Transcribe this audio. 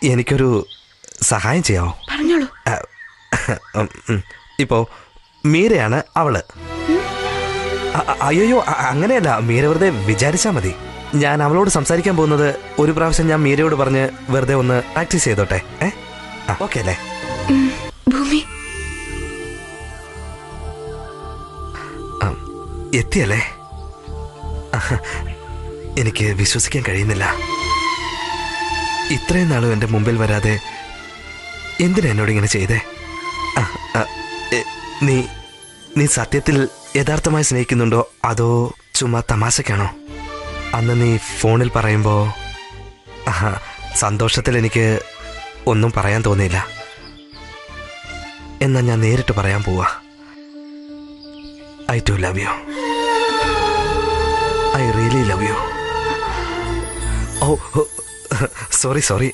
എനിക്കൊരു സഹായം ചെയ്യാമോ? പറഞ്ഞോളൂ. ഇപ്പോ മീരയാണ് അവള്. അയ്യോ, അങ്ങനെയല്ല, മീര വെറുതെ വിചാരിച്ചാ മതി. ഞാൻ അവളോട് സംസാരിക്കാൻ പോകുന്നത് ഒരു പ്രാവശ്യം ഞാൻ മീരയോട് പറഞ്ഞ് വെറുതെ ഒന്ന് പ്രാക്ടീസ് ചെയ്തോട്ടെ. ഓക്കെ അല്ലേ? ഭൂമി എത്തിയല്ലേ? എനിക്ക് വിശ്വസിക്കാൻ കഴിയുന്നില്ല. ഇത്രയും നാളും എൻ്റെ മുമ്പിൽ വരാതെ എന്തിനാ എന്നോട് ഇങ്ങനെ ചെയ്തേ? നീ സത്യത്തിൽ യഥാർത്ഥമായി സ്നേഹിക്കുന്നുണ്ടോ അതോ ചുമ്മാ തമാശക്കാണോ? അന്ന് നീ ഫോണിൽ പറയുമ്പോ സന്തോഷത്തിൽ എനിക്ക് ഒന്നും പറയാൻ തോന്നിയില്ല. എന്നാ ഞാൻ നേരിട്ട് പറയാൻ പോവാ. I do love you. I really love you. Oh, sorry.